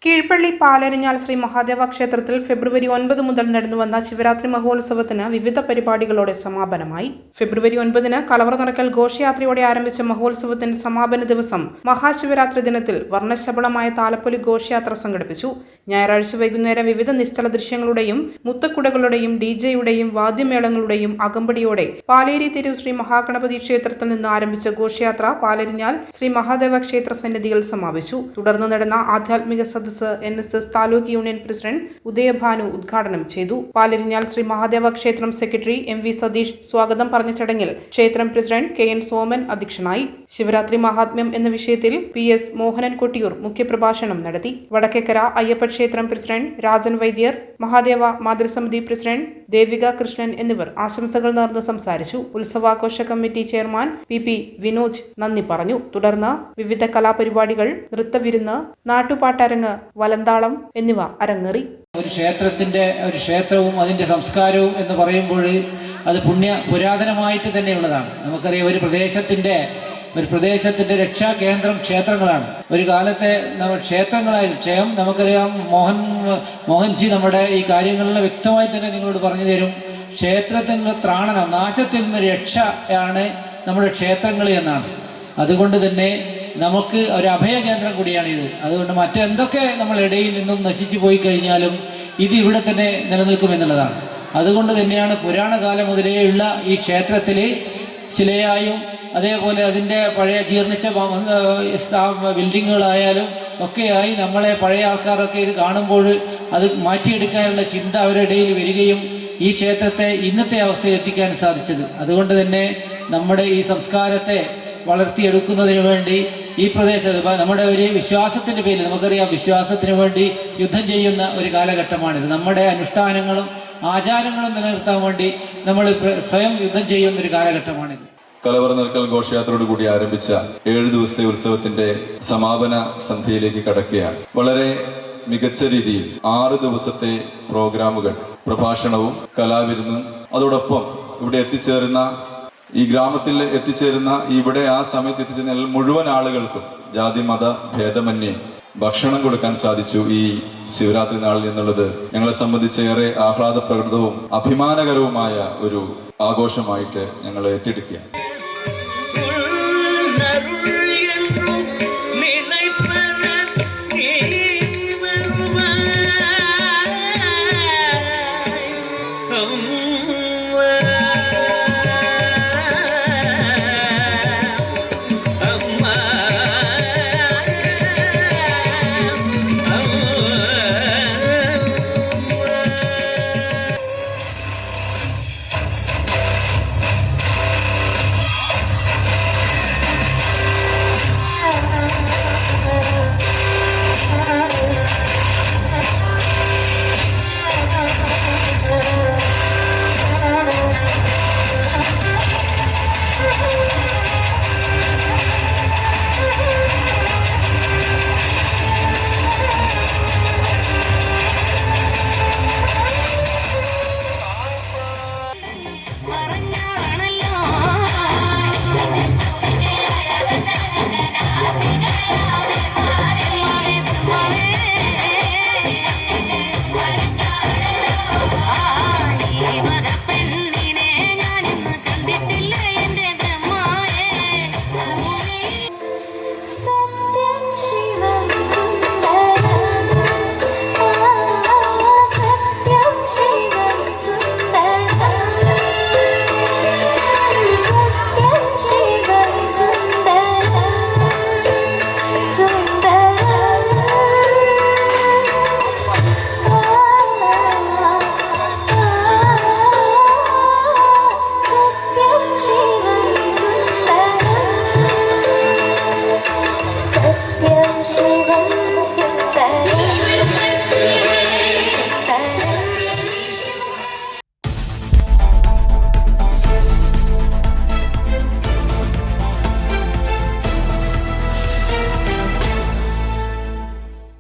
കീഴ്പള്ളി പാലരിഞ്ഞാൽ ശ്രീ മഹാദേവ ക്ഷേത്രത്തിൽ ഫെബ്രുവരി 9 മുതൽ നടന്നുവന്ന ശിവരാത്രി മഹോത്സവത്തിന് വിവിധ പരിപാടികളോടെ സമാപനമായി. ഫെബ്രുവരി 9 കലവറ നടക്കൽ ഘോഷയാത്രയോടെ ആരംഭിച്ച മഹോത്സവത്തിന്റെ സമാപന ദിവസം മഹാശിവരാത്രി ദിനത്തിൽ വർണ്ണശബളമായ താലപ്പൊലി ഘോഷയാത്ര സംഘടിപ്പിച്ചു. ഞായറാഴ്ച വൈകുന്നേരം വിവിധ നിശ്ചല ദൃശ്യങ്ങളുടെയും മുത്തക്കുടകളുടെയും ഡിജെയുടെയും വാദ്യമേളങ്ങളുടെയും അകമ്പടിയോടെ പാലേരി തെരുവ് ശ്രീ മഹാഗണപതി ക്ഷേത്രത്തിൽ നിന്ന് ആരംഭിച്ച ഘോഷയാത്ര പാലരിഞ്ഞാൽ ശ്രീ മഹാദേവ ക്ഷേത്ര സന്നിധിയിൽ സമാപിച്ചു. തുടർന്ന് നടന്ന ആധ്യാത്മിക സദസ്സ് NSS taluk union president Udayabhanu ഉദ്ഘാടനം ചെയ്തു. പാലരിഞ്ഞാൽ ശ്രീ മഹാദേവ ക്ഷേത്രം സെക്രട്ടറി MV സതീഷ് സ്വാഗതം പറഞ്ഞ ചടങ്ങിൽ ക്ഷേത്രം പ്രസിഡന്റ് KN സോമൻ അധ്യക്ഷനായി. ശിവരാത്രി മഹാത്മ്യം എന്ന വിഷയത്തിൽ PS മോഹനൻ കൊട്ടിയൂർ മുഖ്യപ്രഭാഷണം നടത്തി. വടക്കേക്കര അയ്യപ്പ ക്ഷേത്രം പ്രസിഡന്റ് രാജൻ വൈദ്യർ, മഹാദേവ മാതൃസമിതി പ്രസിഡന്റ് ദേവിക കൃഷ്ണൻ എന്നിവർ ആശംസകൾ നേർന്ന് സംസാരിച്ചു. ഉത്സവാഘോഷ കമ്മിറ്റി ചെയർമാൻ PP വിനോജ് നന്ദി പറഞ്ഞു. തുടർന്ന് വിവിധ കലാപരിപാടികൾ, നൃത്തവിരുന്ന്, നാട്ടുപാട്ടരങ്ങ്, വലന്താളം എന്നിവ അരങ്ങേറി. ഒരു ക്ഷേത്രവും അതിൻ്റെ സംസ്കാരവും എന്ന് പറയുമ്പോൾ അത് പുരാതനമായിട്ട് തന്നെയുള്ളതാണ്. നമുക്കറിയാം, ഒരു പ്രദേശത്തിന്റെ രക്ഷാകേന്ദ്രം ക്ഷേത്രങ്ങളാണ്. ഒരു കാലത്തെ ക്ഷേത്രങ്ങളായിരുന്നു. നമുക്കറിയാം, മോഹൻജി നമ്മുടെ ഈ കാര്യങ്ങളിൽ വ്യക്തമായി തന്നെ നിങ്ങളോട് പറഞ്ഞു തരും. ക്ഷേത്രത്തിനുള്ള ത്രാണനം, നാശത്തിൽ നിന്ന് രക്ഷയാണ് നമ്മുടെ ക്ഷേത്രങ്ങൾ എന്നാണ്. അതുകൊണ്ട് തന്നെ നമുക്ക് ഒരു അഭയകേന്ദ്രം കൂടിയാണിത്. അതുകൊണ്ട് മറ്റെന്തൊക്കെ നമ്മൾ ഇടയിൽ നിന്നും നശിച്ചു പോയി കഴിഞ്ഞാലും ഇത് ഇവിടെ തന്നെ നിലനിൽക്കുമെന്നുള്ളതാണ്. അതുകൊണ്ട് തന്നെയാണ് പുരാണകാലം മുതലേയുള്ള ഈ ക്ഷേത്രത്തിൽ ശിലയായും അതേപോലെ അതിൻ്റെ പഴയ ജീർണിച്ച ബിൽഡിങ്ങുകളായാലും ഒക്കെയായി നമ്മളെ പഴയ ആൾക്കാരൊക്കെ ഇത് കാണുമ്പോൾ അത് മാറ്റിയെടുക്കാനുള്ള ചിന്ത അവരുടെ ഇടയിൽ വരികയും ഈ ക്ഷേത്രത്തെ ഇന്നത്തെ അവസ്ഥയിൽ എത്തിക്കാൻ സാധിച്ചത്. അതുകൊണ്ട് തന്നെ നമ്മുടെ ഈ സംസ്കാരത്തെ വളർത്തിയെടുക്കുന്നതിന് വേണ്ടി ഈ പ്രദേശത്ത് നമ്മുടെ ഒരു വിശ്വാസത്തിൻ്റെ പേരിൽ, നമുക്കറിയാം, വിശ്വാസത്തിന് വേണ്ടി യുദ്ധം ചെയ്യുന്ന ഒരു കാലഘട്ടമാണിത്. നമ്മുടെ അനുഷ്ഠാനങ്ങളും ആചാരങ്ങളും നിലനിർത്താൻ വേണ്ടി നമ്മൾ സ്വയം യുദ്ധം ചെയ്യുന്ന ഒരു കാലഘട്ടമാണിത്. കലവറ നിൽക്കൽ ഘോഷയാത്രയോട് കൂടി ആരംഭിച്ച 7 ദിവസത്തെ ഉത്സവത്തിന്റെ സമാപന സന്ധ്യയിലേക്ക് കടക്കുകയാണ്. വളരെ മികച്ച രീതിയിൽ 6 ദിവസത്തെ പ്രോഗ്രാമുകൾ, പ്രഭാഷണവും കലാവിരുന്നും, അതോടൊപ്പം ഇവിടെ ഈ ഗ്രാമത്തിൽ എത്തിച്ചേരുന്ന ഇവിടെ ആ സമയത്ത് എത്തിച്ചേരുന്ന മുഴുവൻ ആളുകൾക്കും ജാതി മത ഭേദമന്യേ ഭക്ഷണം കൊടുക്കാൻ സാധിച്ചു ഈ ശിവരാത്രി നാളിൽ എന്നുള്ളത് ഞങ്ങളെ സംബന്ധിച്ച് ഏറെ ആഹ്ലാദപ്രകൃതവും അഭിമാനകരവുമായ ഒരു ആഘോഷമായിട്ട് ഞങ്ങൾ ഏറ്റെടുക്കുകയാണ്.